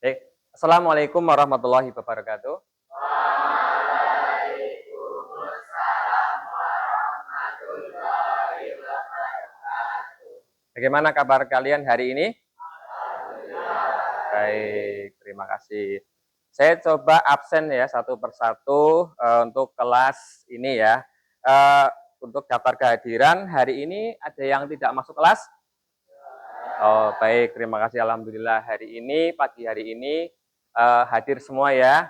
Baik. Assalamualaikum warahmatullahi wabarakatuh. Bagaimana kabar kalian hari ini? Baik, terima kasih. Saya coba absen ya satu persatu untuk kelas ini ya. Eh, untuk daftar kehadiran hari ini ada yang tidak masuk kelas? Oh, baik, terima kasih. Alhamdulillah hari ini, pagi hari ini hadir semua ya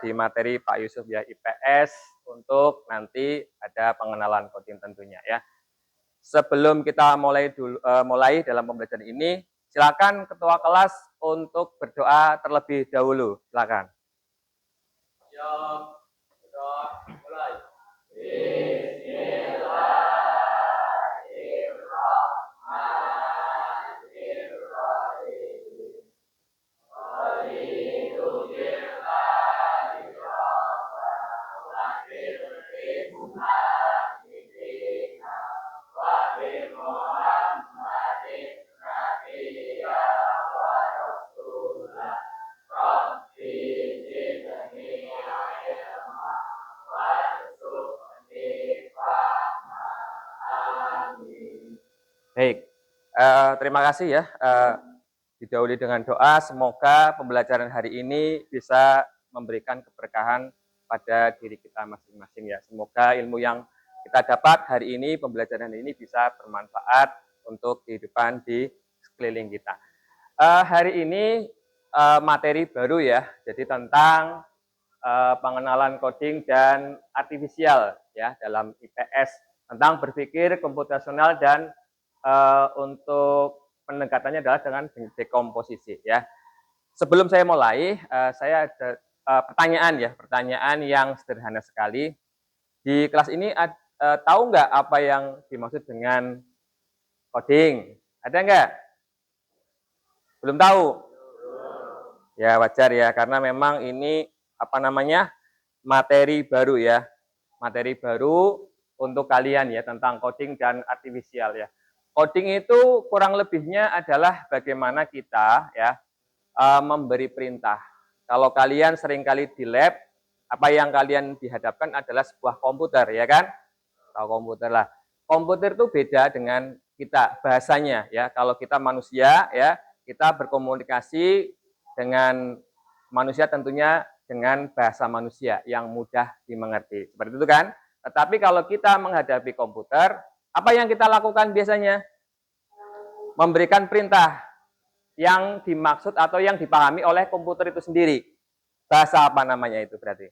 di materi Pak Yusuf ya IPS untuk nanti ada pengenalan coding tentunya ya. Sebelum kita mulai dalam pembelajaran ini, silakan ketua kelas untuk berdoa terlebih dahulu. Silakan. Ya, berdoa mulai. Baik, terima kasih ya. Didahului dengan doa, semoga pembelajaran hari ini bisa memberikan keberkahan pada diri kita masing-masing ya. Semoga ilmu yang kita dapat hari ini, pembelajaran ini bisa bermanfaat untuk kehidupan di sekeliling kita. Hari ini materi baru ya, jadi tentang pengenalan coding dan artifisial ya dalam IPS, tentang berpikir komputasional dan untuk pendekatannya adalah dengan dekomposisi ya. Sebelum saya mulai, saya ada pertanyaan yang sederhana sekali. Di kelas ini tahu nggak apa yang dimaksud dengan coding? Ada nggak? Belum tahu? Ya wajar ya, karena memang ini materi baru ya, materi baru untuk kalian ya tentang coding dan artifisial ya. Coding itu kurang lebihnya adalah bagaimana kita ya memberi perintah. Kalau kalian seringkali di lab, apa yang kalian dihadapkan adalah sebuah komputer ya kan? Tahu komputer lah. Komputer itu beda dengan kita bahasanya ya. Kalau kita manusia ya, kita berkomunikasi dengan manusia tentunya dengan bahasa manusia yang mudah dimengerti. Seperti itu kan? Tetapi kalau kita menghadapi komputer, apa yang kita lakukan biasanya? Memberikan perintah yang dimaksud atau yang dipahami oleh komputer itu sendiri. Bahasa apa namanya itu berarti?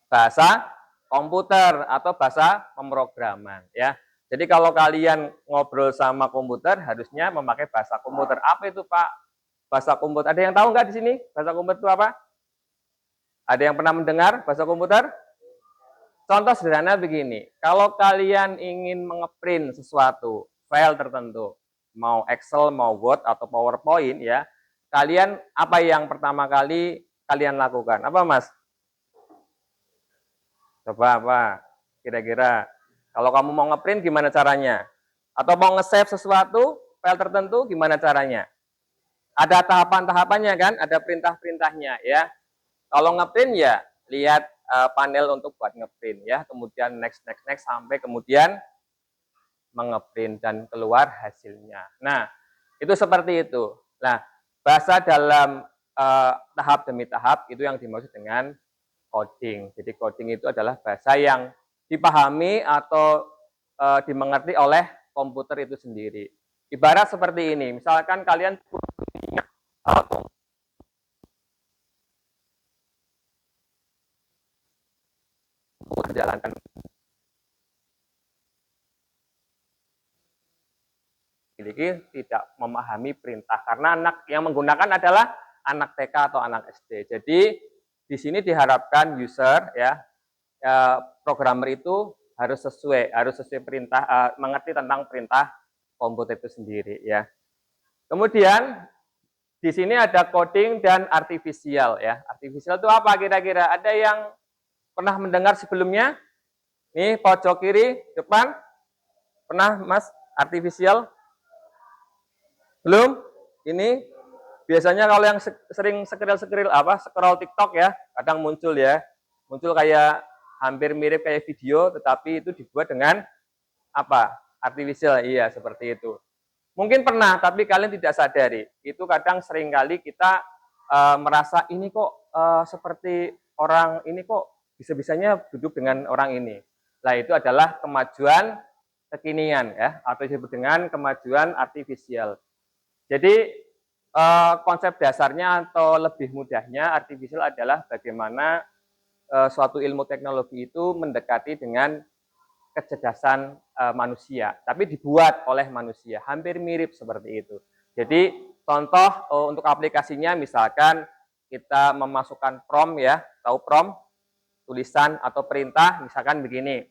Bahasa komputer atau bahasa pemrograman ya. Jadi kalau kalian ngobrol sama komputer harusnya memakai bahasa komputer. Apa itu Pak? Bahasa komputer. Ada yang tahu nggak di sini? Bahasa komputer itu apa? Ada yang pernah mendengar bahasa komputer? Contoh sederhana begini, kalau kalian ingin mengeprint sesuatu, file tertentu, mau Excel, mau Word, atau PowerPoint ya, kalian apa yang pertama kali kalian lakukan? Apa Mas? Coba apa? Kira-kira. Kalau kamu mau ngeprint gimana caranya? Atau mau nge-save sesuatu, file tertentu gimana caranya? Ada tahapan-tahapannya kan? Ada perintah-perintahnya ya. Kalau ngeprint ya lihat panel untuk buat ngeprint ya, kemudian next sampai kemudian mengeprint dan keluar hasilnya. Nah, itu seperti itu. Nah, bahasa dalam tahap demi tahap itu yang dimaksud dengan coding. Jadi coding itu adalah bahasa yang dipahami atau dimengerti oleh komputer itu sendiri. Ibarat seperti ini, misalkan kalian punya menjalankan tidak memahami perintah karena anak yang menggunakan adalah anak TK atau anak SD. Jadi di sini diharapkan user ya programmer itu harus sesuai perintah, mengerti tentang perintah komputer itu sendiri ya. Kemudian di sini ada coding dan artifisial ya. Artifisial itu apa kira-kira? Ada yang pernah mendengar sebelumnya? Nih pojok kiri depan. Pernah Mas artifisial? Belum? Ini biasanya kalau yang sering scroll TikTok ya, kadang muncul ya. Muncul kayak hampir mirip kayak video, tetapi itu dibuat dengan apa? Artificial. Iya, seperti itu. Mungkin pernah, tapi kalian tidak sadari. Itu kadang sering kali kita merasa ini kok seperti orang ini kok bisa-bisanya duduk dengan orang ini. Nah, itu adalah kemajuan kekinian ya, atau disebut dengan kemajuan artifisial. Jadi konsep dasarnya atau lebih mudahnya artifisial adalah bagaimana suatu ilmu teknologi itu mendekati dengan kecerdasan manusia, tapi dibuat oleh manusia, hampir mirip seperti itu. Jadi contoh untuk aplikasinya misalkan kita memasukkan prompt ya, tahu prompt, tulisan atau perintah, misalkan begini.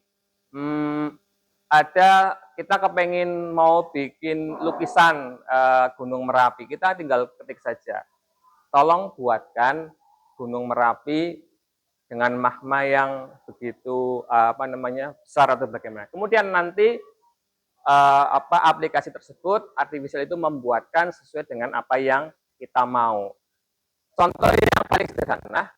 Ada kita kepengen mau bikin lukisan Gunung Merapi, kita tinggal ketik saja. Tolong buatkan Gunung Merapi dengan magma yang begitu besar atau bagaimana. Kemudian nanti aplikasi tersebut artificial itu membuatkan sesuai dengan apa yang kita mau. Contoh yang paling sederhana,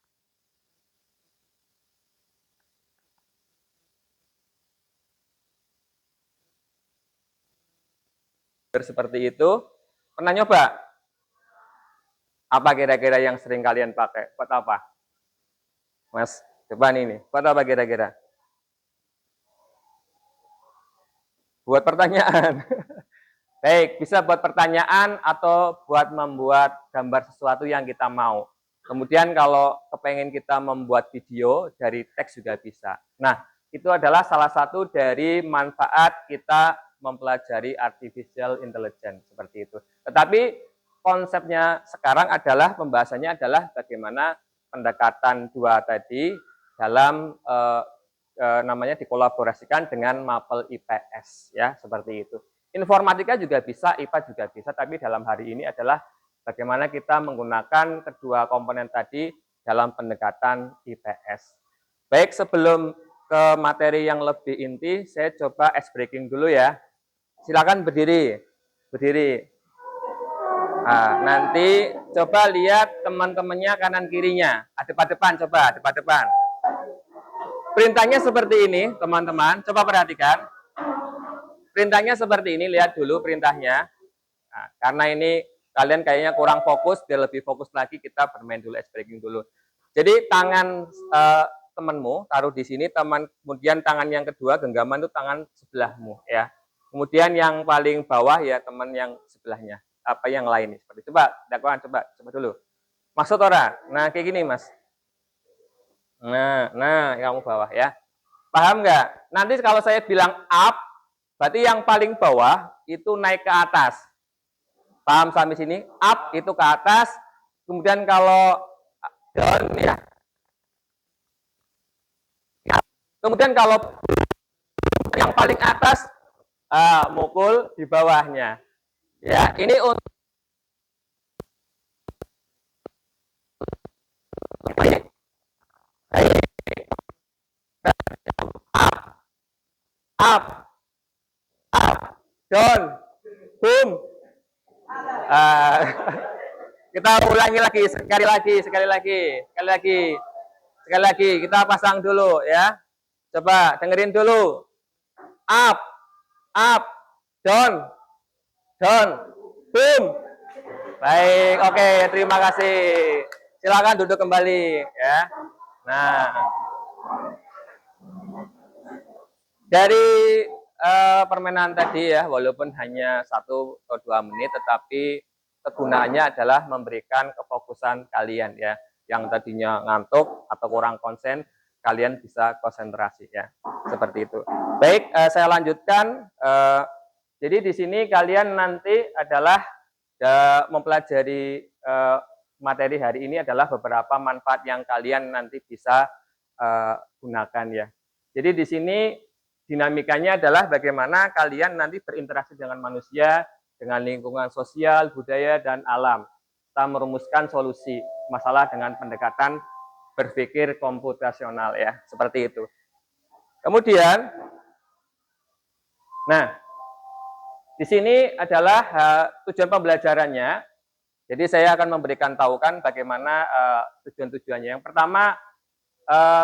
seperti itu. Pernah nyoba? Apa kira-kira yang sering kalian pakai? Buat apa? Mas, coba nih. Buat apa kira-kira? Buat pertanyaan. Baik, bisa buat pertanyaan atau buat membuat gambar sesuatu yang kita mau. Kemudian kalau kepengen kita membuat video, dari teks juga bisa. Nah, itu adalah salah satu dari manfaat kita mempelajari artificial intelligence, seperti itu. Tetapi konsepnya sekarang adalah, pembahasannya adalah bagaimana pendekatan dua tadi dalam namanya dikolaborasikan dengan Mapel IPS, ya, seperti itu. Informatika juga bisa, IPA juga bisa, tapi dalam hari ini adalah bagaimana kita menggunakan kedua komponen tadi dalam pendekatan IPS. Baik, sebelum ke materi yang lebih inti, saya coba ice breaking dulu ya. Silakan berdiri. Berdiri. Nah, nanti coba lihat teman-temannya kanan kirinya. Depan-depan, coba depan-depan. Perintahnya seperti ini, teman-teman. Coba perhatikan. Perintahnya seperti ini, lihat dulu perintahnya. Nah, karena ini kalian kayaknya kurang fokus, biar lebih fokus lagi kita bermain dulu, ice breaking dulu. Jadi tangan temanmu taruh di sini, kemudian tangan yang kedua genggaman itu tangan sebelahmu ya. Kemudian yang paling bawah ya teman yang sebelahnya. Apa yang lain seperti coba dakwaan coba dulu. Maksud orang. Nah, kayak gini, Mas. Nah, kamu bawah ya. Paham nggak? Nanti kalau saya bilang up, berarti yang paling bawah itu naik ke atas. Paham sampai sini? Up itu ke atas. Kemudian kalau down ya. Kemudian kalau yang paling atas mukul di bawahnya. Ya, ini untuk up, down, boom. Kita ulangi lagi, sekali lagi. Kita pasang dulu ya. Coba dengerin dulu. Up, down, boom. Baik, oke, terima kasih. Silakan duduk kembali ya. Nah, dari permainan tadi ya, walaupun hanya 1 atau 2 menit, tetapi kegunaannya adalah memberikan kefokusan kalian ya. Yang tadinya ngantuk atau kurang konsen, kalian bisa konsentrasi ya. Seperti itu. Baik, saya lanjutkan. Jadi di sini kalian nanti adalah mempelajari materi hari ini adalah beberapa manfaat yang kalian nanti bisa gunakan ya. Jadi di sini dinamikanya adalah bagaimana kalian nanti berinteraksi dengan manusia, dengan lingkungan sosial, budaya, dan alam. Kita merumuskan solusi masalah dengan pendekatan berpikir komputasional ya, seperti itu. Kemudian, nah, di sini adalah tujuan pembelajarannya. Jadi saya akan memberikan tahukan bagaimana tujuan-tujuannya. Yang pertama,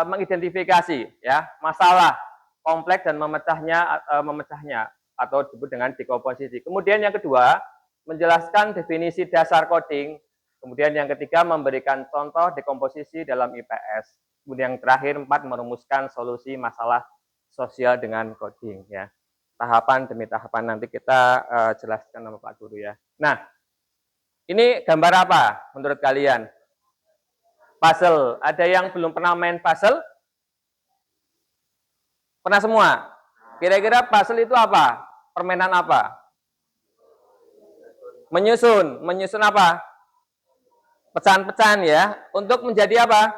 mengidentifikasi ya masalah kompleks dan memecahnya atau disebut dengan dekomposisi. Kemudian yang kedua, menjelaskan definisi dasar coding. Kemudian yang ketiga, memberikan contoh dekomposisi dalam IPS. Kemudian yang terakhir, 4, merumuskan solusi masalah sosial dengan coding ya. Tahapan demi tahapan nanti kita jelaskan sama Pak Guru ya. Nah, ini gambar apa menurut kalian? Puzzle. Ada yang belum pernah main puzzle? Pernah semua? Kira-kira puzzle itu apa? Permainan apa? Menyusun. Menyusun apa? Pecahan-pecahan ya. Untuk menjadi apa?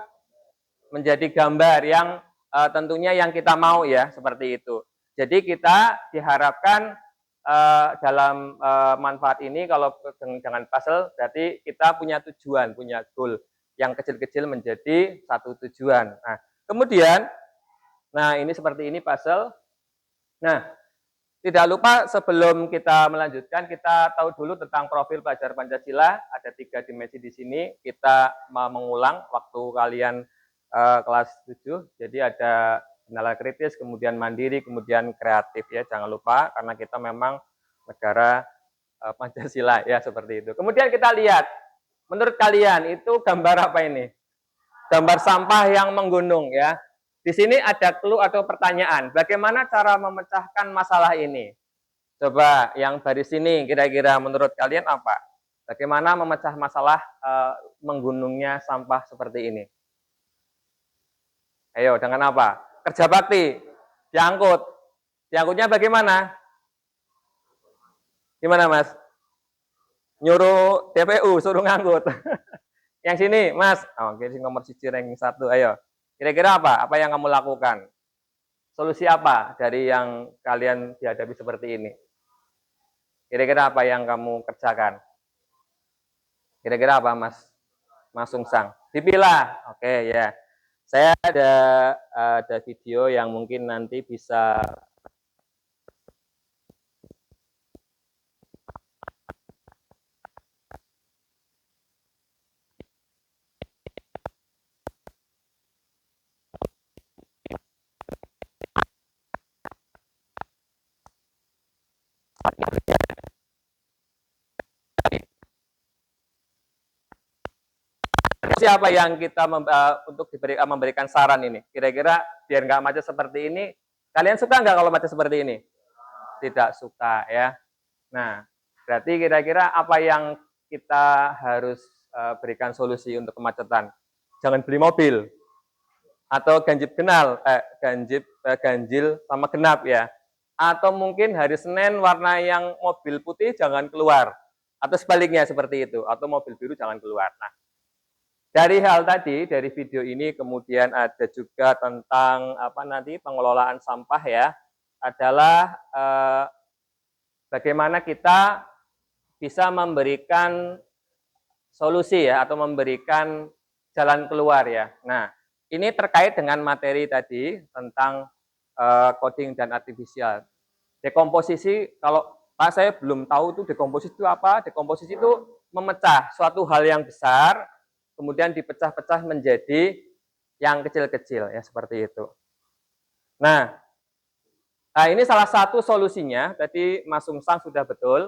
Menjadi gambar yang tentunya yang kita mau ya, seperti itu. Jadi kita diharapkan dalam manfaat ini kalau dengan puzzle berarti kita punya tujuan, punya goal yang kecil-kecil menjadi satu tujuan. Nah, kemudian ini seperti ini puzzle. Nah, tidak lupa sebelum kita melanjutkan kita tahu dulu tentang profil pelajar Pancasila. Ada 3 dimensi di sini. Kita mengulang waktu kalian kelas 7. Jadi ada nalar kritis, kemudian mandiri, kemudian kreatif ya. Jangan lupa karena kita memang negara Pancasila ya, seperti itu. Kemudian kita lihat, menurut kalian itu gambar apa ini? Gambar sampah yang menggunung ya. Di sini ada clue atau pertanyaan. Bagaimana cara memecahkan masalah ini? Coba yang baris ini kira-kira menurut kalian apa? Bagaimana memecah masalah menggunungnya sampah seperti ini? Ayo, dengan apa? Kerja bakti, diangkut. Diangkutnya bagaimana? Gimana Mas? Nyuruh DPU, suruh ngangkut. Yang sini, Mas. Oke, nomor 1, ayo. Kira-kira apa? Apa yang kamu lakukan? Solusi apa dari yang kalian dihadapi seperti ini? Kira-kira apa yang kamu kerjakan? Kira-kira apa, Mas? Mas Sungsang. Dipilah. Oke, ya. Saya ada video yang mungkin nanti bisa siapa yang kita untuk memberikan saran ini? Kira-kira biar nggak macet seperti ini, kalian suka nggak kalau macet seperti ini? Tidak suka ya. Nah, berarti kira-kira apa yang kita harus berikan solusi untuk kemacetan? Jangan beli mobil atau ganjil sama genap ya. Atau mungkin hari Senin warna yang mobil putih jangan keluar. Atau sebaliknya seperti itu. Atau mobil biru jangan keluar. Nah, dari hal tadi, dari video ini kemudian ada juga tentang pengelolaan sampah ya. Adalah bagaimana kita bisa memberikan solusi ya atau memberikan jalan keluar ya. Nah, ini terkait dengan materi tadi tentang coding dan artifisial. Dekomposisi, kalau Pak saya belum tahu itu dekomposisi itu apa. Dekomposisi itu memecah suatu hal yang besar, kemudian dipecah-pecah menjadi yang kecil-kecil ya, seperti itu. Nah, ini salah satu solusinya. Tadi Mas Sungsang sudah betul.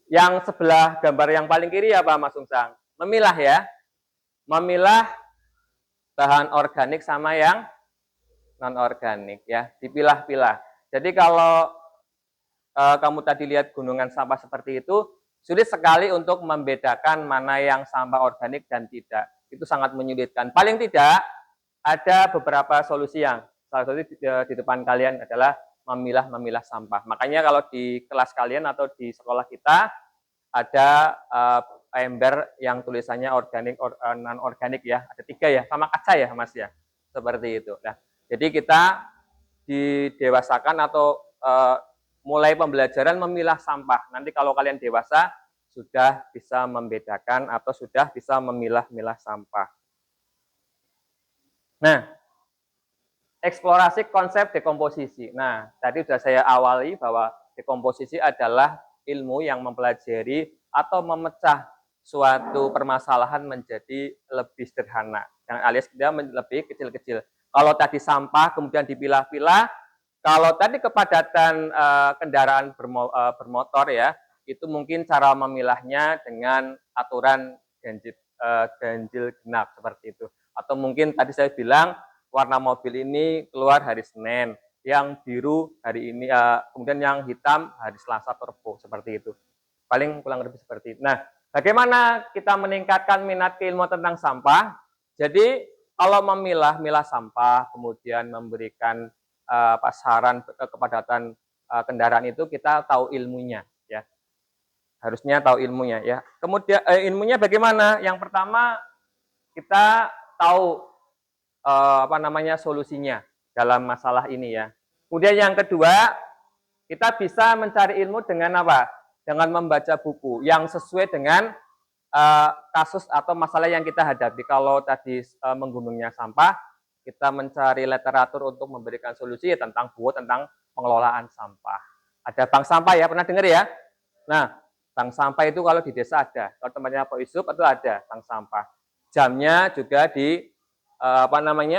Yang sebelah gambar yang paling kiri apa Mas Sungsang? Memilah ya. Memilah bahan organik sama yang non-organik ya, dipilah-pilah. Jadi kalau kamu tadi lihat gunungan sampah seperti itu, sulit sekali untuk membedakan mana yang sampah organik dan tidak. Itu sangat menyulitkan. Paling tidak ada beberapa solusi yang salah satu di depan kalian adalah memilah sampah. Makanya kalau di kelas kalian atau di sekolah kita ada ember yang tulisannya organik, non organik ya, ada 3 ya, sama kaca ya Mas ya, seperti itu. Nah, jadi kita didewasakan atau mulai pembelajaran memilah sampah. Nanti kalau kalian dewasa sudah bisa membedakan atau sudah bisa memilah-milah sampah. Nah, eksplorasi konsep dekomposisi. Nah, tadi sudah saya awali bahwa dekomposisi adalah ilmu yang mempelajari atau memecah suatu permasalahan menjadi lebih sederhana, yang alias dia lebih kecil-kecil. Kalau tadi sampah kemudian dipilah-pilah, kalau tadi kepadatan kendaraan bermotor ya, itu mungkin cara memilahnya dengan aturan ganjil genap seperti itu. Atau mungkin tadi saya bilang warna mobil ini keluar hari Senin, yang biru hari ini, kemudian yang hitam hari Selasa turbo seperti itu. Paling kurang lebih seperti itu. Nah, bagaimana kita meningkatkan minat keilmuan tentang sampah? Jadi kalau memilah sampah, kemudian memberikan saran kepadatan kendaraan itu, kita tahu ilmunya, ya. Harusnya tahu ilmunya, ya. Kemudian ilmunya bagaimana? Yang pertama kita tahu solusinya dalam masalah ini, ya. Kemudian yang kedua, kita bisa mencari ilmu dengan apa? Dengan membaca buku yang sesuai dengan kasus atau masalah yang kita hadapi. Kalau tadi menggunungnya sampah, kita mencari literatur untuk memberikan solusi ya, tentang pengelolaan sampah. Ada bank sampah ya, pernah dengar ya? Nah, bank sampah itu kalau di desa ada. Kalau temannya Pak Yusuf itu ada bank sampah. Jamnya juga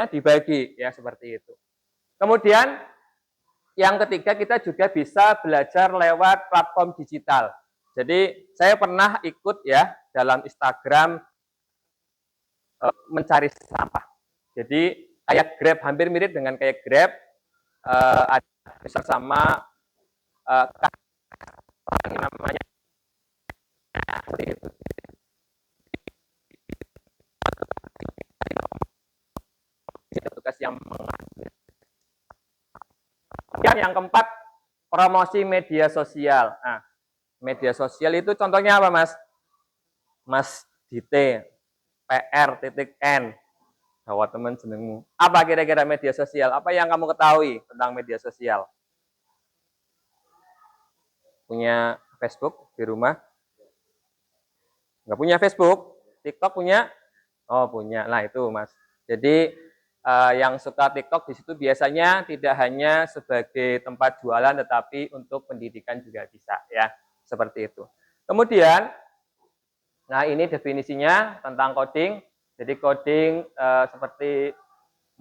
dibagi ya seperti itu. Kemudian yang ketiga, kita juga bisa belajar lewat platform digital. Jadi saya pernah ikut ya dalam Instagram mencari sampah. Jadi kayak Grab, hampir mirip dengan kayak Grab, ada sama namanya tugas yang mengambil. Yang keempat, promosi media sosial. Nah, media sosial itu contohnya apa, Mas? Mas Dite, PR.N. Bahwa teman jenengmu. Apa kira-kira media sosial? Apa yang kamu ketahui tentang media sosial? Punya Facebook di rumah? Nggak punya Facebook? TikTok punya? Oh, punya. Nah, itu, Mas. Jadi, yang suka TikTok di situ biasanya tidak hanya sebagai tempat jualan, tetapi untuk pendidikan juga bisa, ya. Seperti itu. Kemudian, nah ini definisinya tentang coding. Jadi coding seperti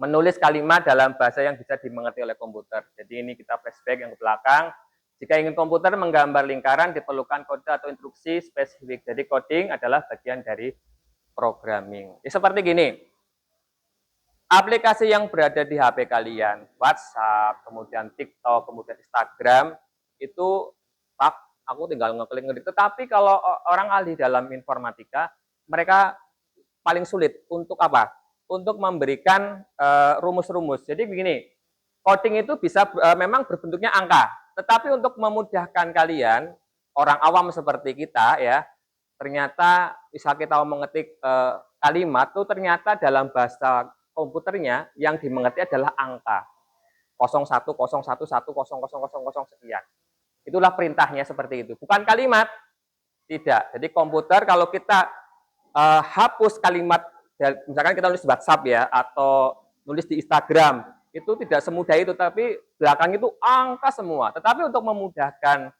menulis kalimat dalam bahasa yang bisa dimengerti oleh komputer. Jadi ini kita flashback yang ke belakang. Jika ingin komputer menggambar lingkaran, diperlukan kode atau instruksi spesifik. Jadi coding adalah bagian dari programming. Jadi seperti gini. Aplikasi yang berada di HP kalian, WhatsApp, kemudian TikTok, kemudian Instagram, itu aku tinggal ngeklik. Tetapi kalau orang ahli dalam informatika, mereka paling sulit untuk apa? Untuk memberikan rumus-rumus. Jadi begini, coding itu bisa memang berbentuknya angka, tetapi untuk memudahkan kalian, orang awam seperti kita ya, ternyata bisa kita mengetik kalimat tuh ternyata dalam bahasa komputernya yang dimengerti adalah angka 0101100000 sekian. Itulah perintahnya seperti itu, bukan kalimat. Tidak. Jadi komputer kalau kita hapus kalimat, misalkan kita nulis WhatsApp ya, atau nulis di Instagram, itu tidak semudah itu, tapi belakang itu angka semua. Tetapi untuk memudahkan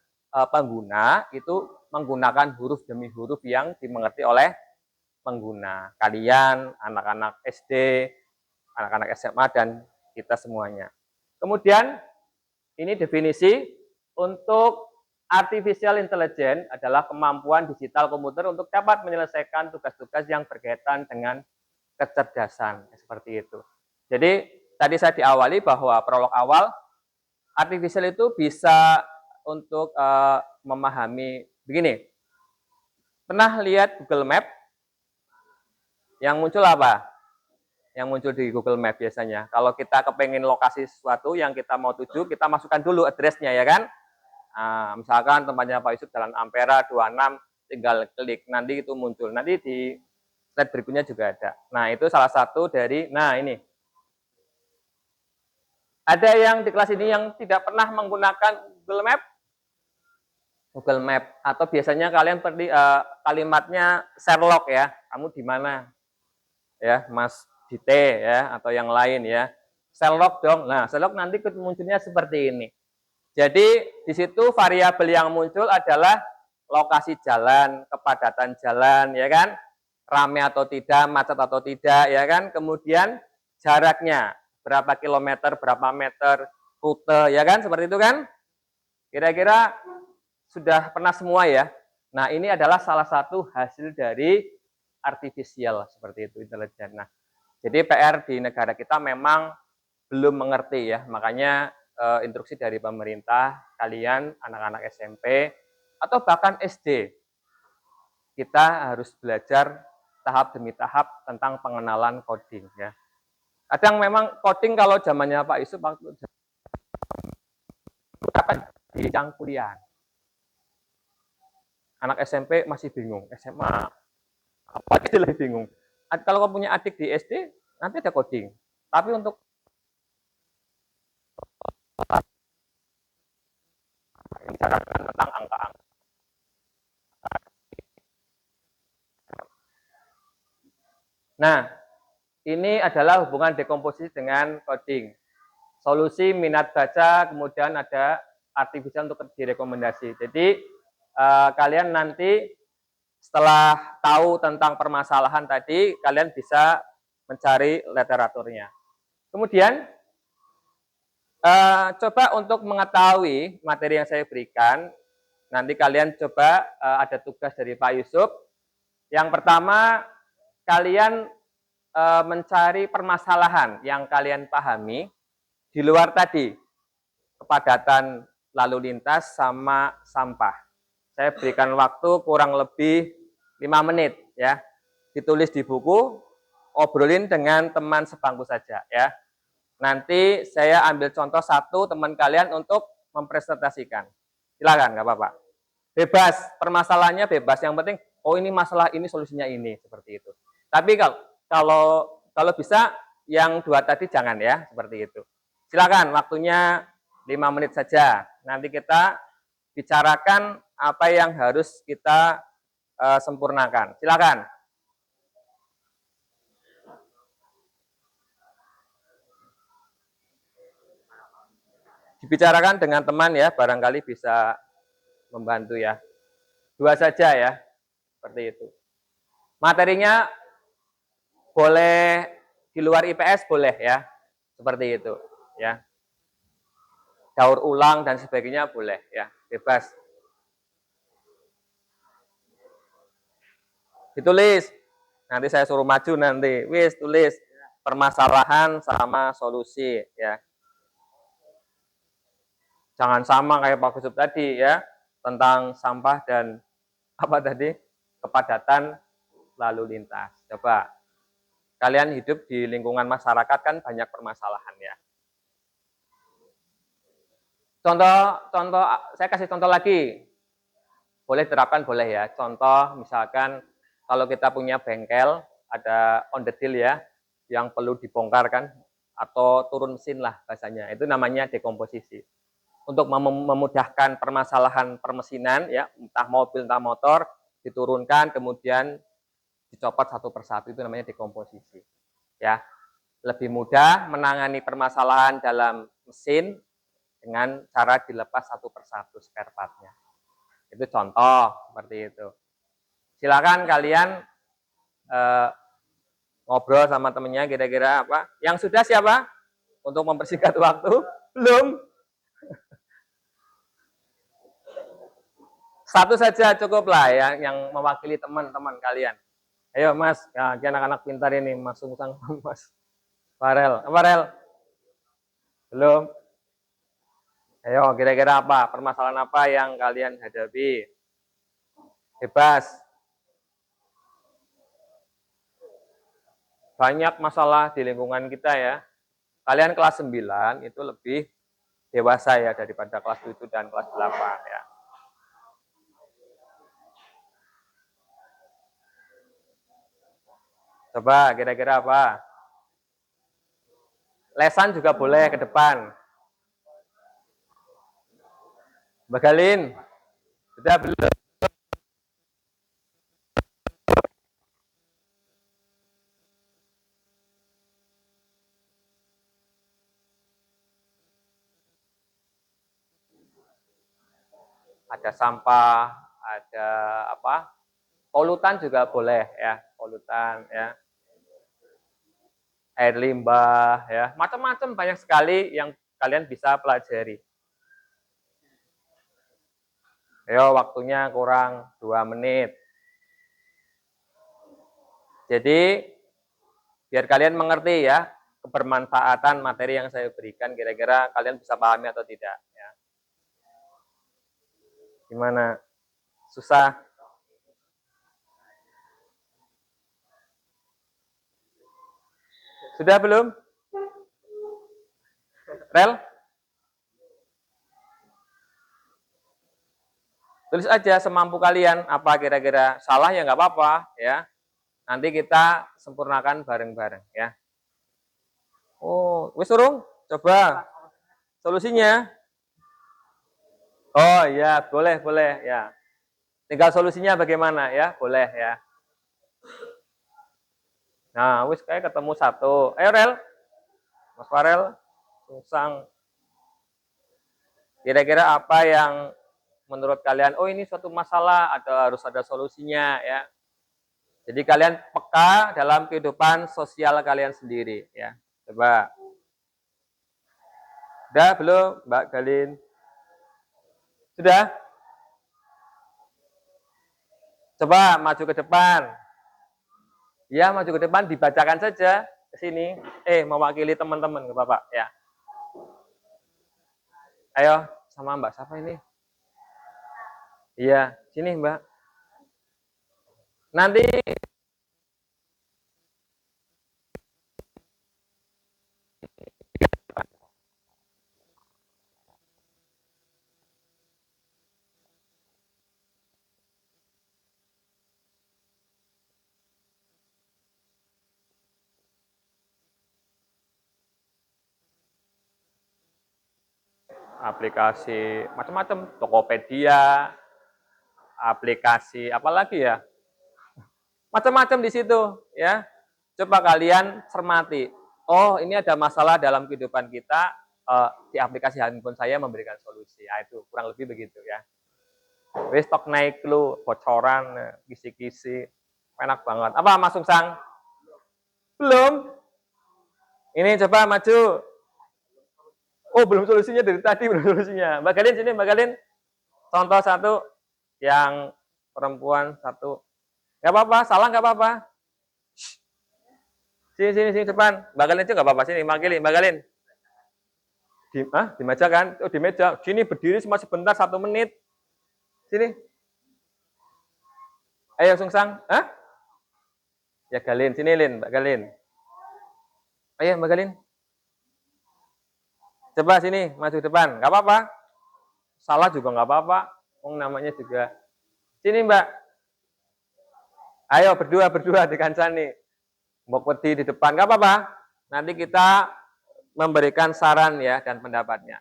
pengguna, itu menggunakan huruf demi huruf yang dimengerti oleh pengguna. Kalian, anak-anak SD, anak-anak SMA, dan kita semuanya. Kemudian, ini definisi untuk artificial intelligence adalah kemampuan digital komputer untuk dapat menyelesaikan tugas-tugas yang berkaitan dengan kecerdasan. Seperti itu. Jadi, tadi saya diawali bahwa prolog awal, artificial itu bisa untuk memahami, begini, pernah lihat Google Map? Yang muncul apa? Yang muncul di Google Map biasanya. Kalau kita kepengen lokasi sesuatu yang kita mau tuju, kita masukkan dulu address-nya ya kan? Nah, misalkan tempatnya Pak Yusuf Jalan Ampera 26, tinggal klik, nanti itu muncul. Nanti di slide berikutnya juga ada. Nah, itu salah satu dari, nah ini. Ada yang di kelas ini yang tidak pernah menggunakan Google Map? Google Map. Atau biasanya kalian kalimatnya Sherlock ya, kamu di mana? Ya, Mas Dite ya, atau yang lain ya. Sherlock dong. Nah, Sherlock nanti munculnya seperti ini. Jadi di situ variabel yang muncul adalah lokasi jalan, kepadatan jalan, ya kan? Rame atau tidak, macet atau tidak, ya kan? Kemudian jaraknya, berapa kilometer, berapa meter, rute, ya kan? Seperti itu kan? Kira-kira sudah pernah semua ya? Nah, ini adalah salah satu hasil dari artifisial, seperti itu, intelijen. Nah, jadi PR di negara kita memang belum mengerti ya, makanya instruksi dari pemerintah, kalian anak-anak SMP atau bahkan SD, kita harus belajar tahap demi tahap tentang pengenalan coding ya. Kadang memang coding kalau zamannya Pak Yusuf waktu di jenjang kuliah. Anak SMP masih bingung, SMA apa gitu lebih bingung. Kalau kamu punya adik di SD, nanti ada coding. Tapi untuk tentang angka-angka. Nah, ini adalah hubungan dekomposisi dengan coding. Solusi, minat baca, kemudian ada artificial untuk direkomendasi. Jadi kalian nanti setelah tahu tentang permasalahan tadi, kalian bisa mencari literaturnya. Kemudian coba untuk mengetahui materi yang saya berikan, nanti kalian coba ada tugas dari Pak Yusuf. Yang pertama, kalian mencari permasalahan yang kalian pahami di luar tadi, kepadatan lalu lintas sama sampah. Saya berikan waktu kurang lebih 5 menit ya. Ditulis di buku, obrolin dengan teman sebangku saja ya. Nanti saya ambil contoh satu teman kalian untuk mempresentasikan. Silakan, nggak apa-apa. Bebas, permasalahannya bebas. Yang penting, oh ini masalah ini, solusinya ini, seperti itu. Tapi kalau bisa yang dua tadi jangan ya, seperti itu. Silakan, waktunya 5 menit saja. Nanti kita bicarakan apa yang harus kita sempurnakan. Silakan. Dibicarakan dengan teman ya, barangkali bisa membantu ya. Dua saja ya, seperti itu. Materinya boleh di luar IPS boleh ya, seperti itu ya. Daur ulang dan sebagainya boleh ya, bebas. Ditulis, nanti saya suruh maju nanti, wis tulis permasalahan sama solusi ya. Jangan sama kayak Pak Kusub tadi ya, tentang sampah dan apa tadi, kepadatan lalu lintas. Coba kalian hidup di lingkungan masyarakat kan banyak permasalahan ya. Contoh, saya kasih contoh lagi. Boleh terapkan, boleh ya. Contoh, misalkan kalau kita punya bengkel, ada on the deal ya, yang perlu dibongkar kan, atau turun mesin lah bahasanya. Itu namanya dekomposisi. Untuk memudahkan permasalahan permesinan, ya, entah mobil, entah motor, diturunkan, kemudian dicopot satu persatu, itu namanya dekomposisi. Ya, lebih mudah menangani permasalahan dalam mesin dengan cara dilepas satu persatu spare part-nya. Itu contoh seperti itu. Silakan kalian ngobrol sama temennya kira-kira apa. Yang sudah siapa? Untuk mempersingkat waktu? Belum. Satu saja cukup lah ya, yang mewakili teman-teman kalian. Ayo Mas, ya, anak-anak pintar ini, Mas Sungsang, Mas Farel. Farel? Belum? Ayo, kira-kira apa? Permasalahan apa yang kalian hadapi? Bebas. Banyak masalah di lingkungan kita ya. Kalian kelas 9 itu lebih dewasa ya daripada kelas 7 dan kelas 8 ya. Coba kira-kira apa? Lesan juga boleh ke depan. Bagalin. Sudah belum? Ada sampah, ada apa? Polutan juga boleh ya, polutan ya. Air limbah ya, macam-macam banyak sekali yang kalian bisa pelajari. Ayo, waktunya kurang 2 menit. Jadi biar kalian mengerti ya kebermanfaatan materi yang saya berikan, kira-kira kalian bisa pahami atau tidak ya. Gimana? Susah? Sudah belum? Rel? Tulis aja semampu kalian, apa kira-kira salah ya nggak apa-apa ya. Nanti kita sempurnakan bareng-bareng ya. Oh, wis urung? Coba solusinya. Oh iya, boleh, boleh ya. Tinggal solusinya bagaimana ya, boleh ya. Nah, wis kayak ketemu satu. Ayo Rel, Mas Farel, Sungsang. Kira-kira apa yang menurut kalian, oh ini suatu masalah, harus ada solusinya ya. Jadi kalian peka dalam kehidupan sosial kalian sendiri ya. Coba. Sudah belum, Mbak Galin? Sudah? Coba maju ke depan. Ya, maju ke depan, dibacakan saja ke sini. Mewakili teman-teman ke Bapak ya. Ayo, sama Mbak siapa ini? Iya, sini Mbak. Nanti aplikasi macam-macam, Tokopedia, aplikasi apalagi ya, macam-macam di situ ya. Coba kalian cermati. Oh, ini ada masalah dalam kehidupan kita, di aplikasi handphone saya memberikan solusi. Nah, itu kurang lebih begitu ya. Wis tok naik lu bocoran, kisi-kisi, enak banget. Apa Mas Sungsang? Belum? Ini coba maju. Oh, belum solusinya dari tadi, belum solusinya. Mbak Galin sini, Mbak Galin. Contoh satu yang perempuan satu. Gak apa-apa, salah gak apa-apa. Sini depan. Mbak Galin itu gak apa-apa, sini, Mbak Galin. Di meja kan? Oh, di meja. Sini berdiri cuma sebentar, 1 menit. Sini. Ayo, Sungsang. Ya, Galin. Sini, Lin, Mbak Galin. Ayo, Mbak Galin. Coba sini, maju depan. Gak apa-apa. Salah juga gak apa-apa. Namanya juga. Sini, Mbak. Ayo, berdua dikancani. Mbok wedi di depan, nggak apa-apa. Nanti kita memberikan saran ya dan pendapatnya.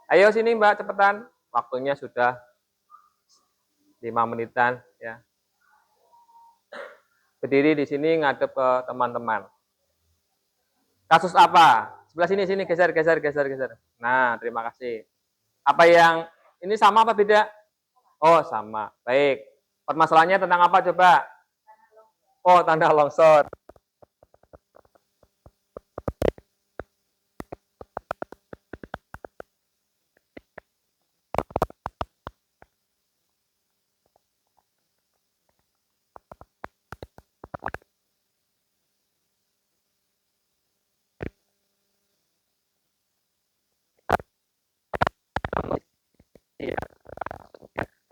Ayo sini Mbak, cepetan. Waktunya sudah 5 menitan ya. Berdiri di sini ngadep ke teman-teman. Kasus apa? Sebelah sini geser. Nah, terima kasih. Apa yang ini sama apa beda? Oh, sama. Baik. Permasalahannya tentang apa coba? Oh, tanah longsor.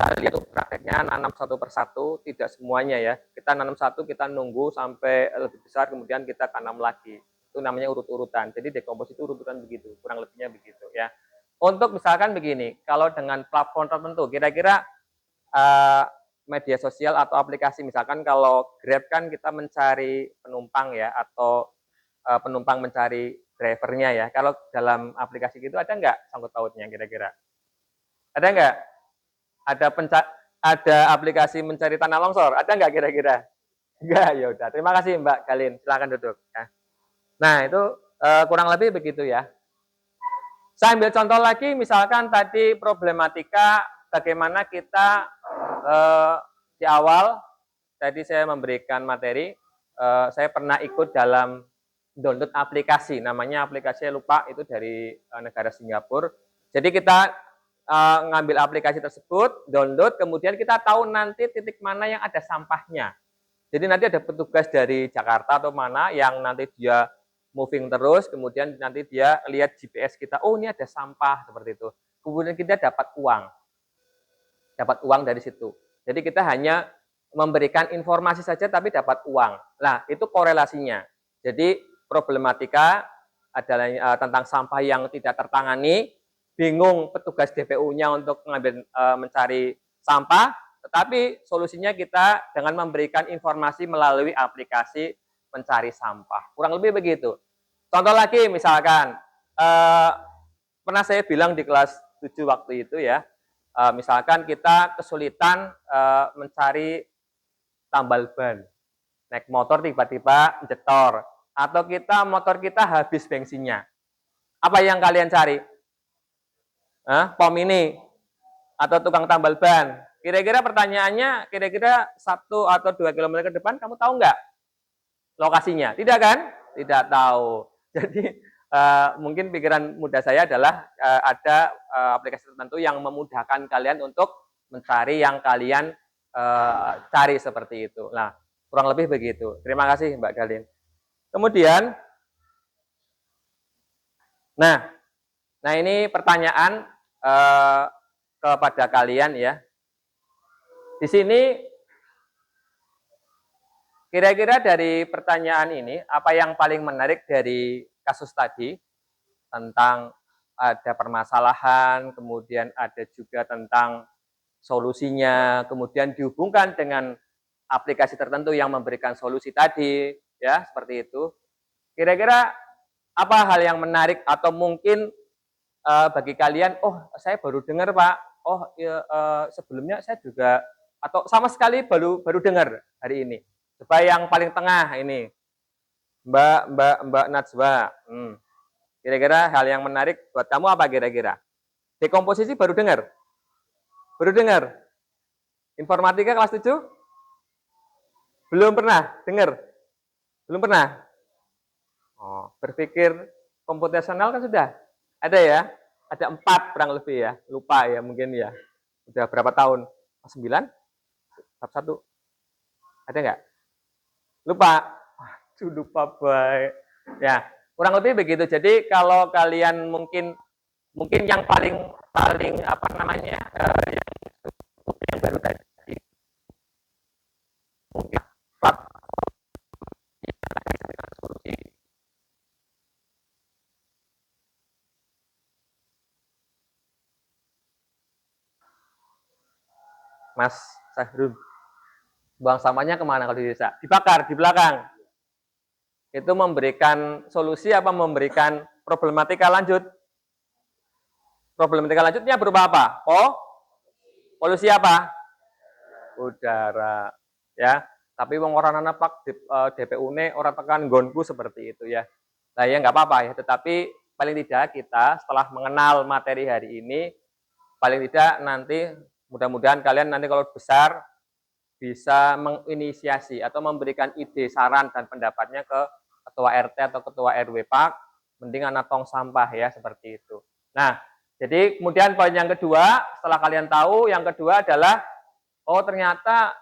Kita lihat tuh prakteknya nanam satu persatu, tidak semuanya ya. Kita nanam satu, kita nunggu sampai lebih besar, kemudian kita tanam lagi. Itu namanya urut-urutan. Jadi dekomposisi itu urutan begitu, kurang lebihnya begitu ya. Untuk misalkan begini, kalau dengan platform tertentu, kira-kira media sosial atau aplikasi, misalkan kalau Grab kan kita mencari penumpang ya, atau penumpang mencari drivernya ya. Kalau dalam aplikasi gitu ada nggak sangkut pautnya kira-kira? Ada nggak? Ada aplikasi mencari tanah longsor, ada nggak kira-kira? Enggak, ya udah. Terima kasih Mbak Galin, silakan duduk. Ya. Nah itu kurang lebih begitu ya. Saya ambil contoh lagi, misalkan tadi problematika bagaimana kita di awal tadi saya memberikan materi, saya pernah ikut dalam download aplikasi, namanya aplikasi lupa, itu dari negara Singapura. Jadi kita ngambil aplikasi tersebut, download, kemudian kita tahu nanti titik mana yang ada sampahnya. Jadi nanti ada petugas dari Jakarta atau mana yang nanti dia moving terus, kemudian nanti dia lihat GPS kita, oh ini ada sampah, seperti itu. Kemudian kita dapat uang dari situ. Jadi kita hanya memberikan informasi saja tapi dapat uang. Nah, itu korelasinya. Jadi problematika adalah tentang sampah yang tidak tertangani, bingung petugas DPU-nya untuk mencari sampah, tetapi solusinya kita dengan memberikan informasi melalui aplikasi mencari sampah. Kurang lebih begitu. Contoh lagi misalkan, pernah saya bilang di kelas 7 waktu itu ya, misalkan kita kesulitan mencari tambal ban, naik motor tiba-tiba jetor, atau motor kita habis bensinnya. Apa yang kalian cari? Pom ini atau tukang tambal ban. Kira-kira pertanyaannya, kira-kira 1 atau 2 km ke depan kamu tahu nggak lokasinya? Tidak kan? Tidak tahu. Jadi mungkin pikiran muda saya adalah ada aplikasi tertentu yang memudahkan kalian untuk mencari yang kalian cari seperti itu. Nah, kurang lebih begitu. Terima kasih Mbak Galin. Kemudian, nah ini pertanyaan kepada kalian ya. Di sini kira-kira dari pertanyaan ini apa yang paling menarik dari kasus tadi tentang ada permasalahan, kemudian ada juga tentang solusinya, kemudian dihubungkan dengan aplikasi tertentu yang memberikan solusi tadi, ya seperti itu. Kira-kira apa hal yang menarik atau mungkin bagi kalian, oh saya baru dengar Pak, oh ya, sebelumnya saya juga atau sama sekali baru dengar hari ini. Coba yang paling tengah ini, Mbak Najwa. Kira-kira hal yang menarik buat kamu apa kira-kira? Dekomposisi baru dengar? Baru dengar? Informatika kelas 7? Belum pernah dengar? Belum pernah? Oh, berpikir komputasional kan sudah? Ada ya? Ada 4 kurang lebih ya. Lupa ya mungkin ya. Udah berapa tahun? 9? Bab 1? Ada nggak? Lupa? Lupa baik. Ya, kurang lebih begitu. Jadi kalau kalian mungkin yang paling apa namanya yang baru tadi mungkin Mas Sahrul, buang sampahnya kemana kalau di desa? Dibakar di belakang. Itu memberikan solusi apa memberikan problematika lanjut? Problematika lanjutnya berupa apa? Polusi apa? Udara. Ya, tapi wong orang anak pak DPU ne orang tekan gonku seperti itu ya. Nah ya nggak apa-apa ya, tetapi paling tidak kita setelah mengenal materi hari ini, paling tidak nanti mudah-mudahan kalian nanti kalau besar bisa menginisiasi atau memberikan ide, saran, dan pendapatnya ke ketua RT atau ketua RW Pak, mending anak tong sampah ya, seperti itu. Nah, jadi kemudian poin yang kedua, setelah kalian tahu, yang kedua adalah, oh ternyata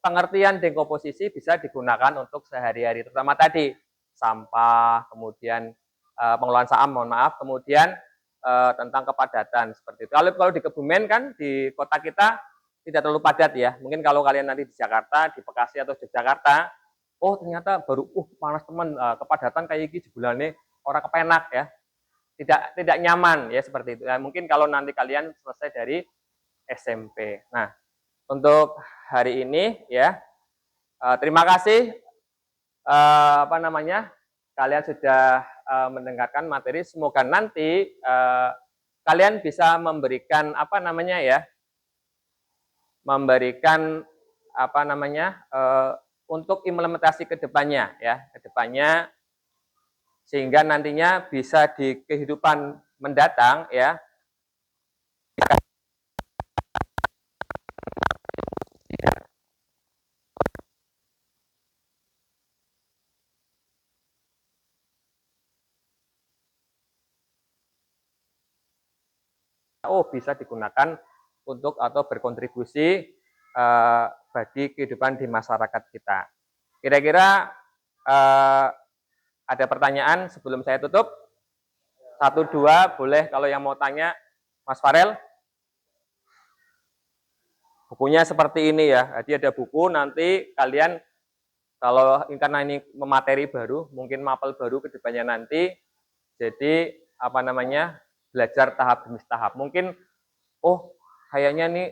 pengertian dekomposisi bisa digunakan untuk sehari-hari, terutama tadi, sampah, kemudian pengelolaan sampah, mohon maaf, kemudian tentang kepadatan, seperti itu. Kalau di Kebumen kan, di kota kita, tidak terlalu padat ya. Mungkin kalau kalian nanti di Jakarta, di Bekasi atau Yogyakarta, oh ternyata baru panas teman, kepadatan kayak gini sebulannya orang kepenak ya. Tidak nyaman ya seperti itu. Ya, mungkin kalau nanti kalian selesai dari SMP. Nah, untuk hari ini ya terima kasih apa namanya? Kalian sudah mendengarkan materi. Semoga nanti kalian bisa memberikan apa namanya ya? Memberikan apa namanya untuk implementasi ke depannya ya, ke depannya sehingga nantinya bisa di kehidupan mendatang ya bisa digunakan untuk atau berkontribusi bagi kehidupan di masyarakat kita. Kira-kira ada pertanyaan sebelum saya tutup? 1, 2, boleh kalau yang mau tanya, Mas Farel. Bukunya seperti ini ya, jadi ada buku, nanti kalian kalau karena ini materi baru, mungkin mapel baru ke depannya nanti, jadi apa namanya, belajar tahap demi tahap. Mungkin, oh kayaknya nih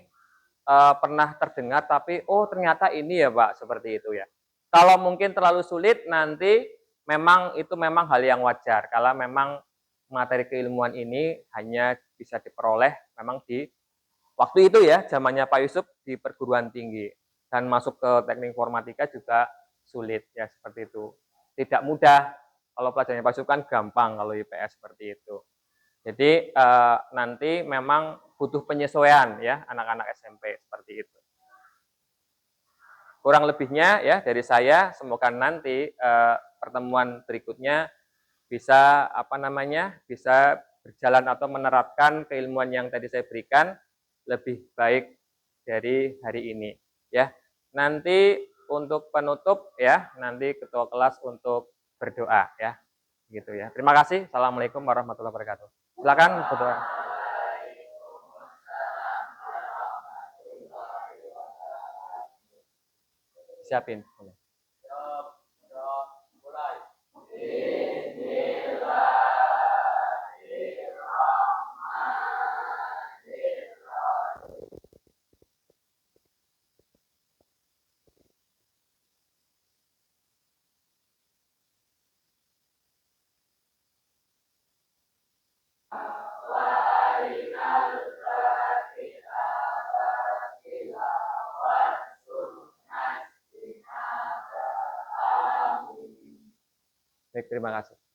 pernah terdengar, tapi oh ternyata ini ya Pak, seperti itu ya. Kalau mungkin terlalu sulit, nanti itu memang hal yang wajar, kalau memang materi keilmuan ini hanya bisa diperoleh memang di waktu itu ya, zamannya Pak Yusuf di perguruan tinggi. Dan masuk ke teknik informatika juga sulit ya, seperti itu. Tidak mudah, kalau pelajarannya Pak Yusuf kan gampang kalau IPS seperti itu. Jadi nanti memang butuh penyesuaian ya anak-anak SMP seperti itu. Kurang lebihnya ya dari saya, semoga nanti pertemuan berikutnya bisa bisa berjalan atau menerapkan keilmuan yang tadi saya berikan lebih baik dari hari ini ya. Nanti untuk penutup ya, nanti ketua kelas untuk berdoa ya. Gitu ya. Terima kasih. Assalamualaikum warahmatullahi wabarakatuh. Silakan berdoa. Siapin. Baik, terima kasih.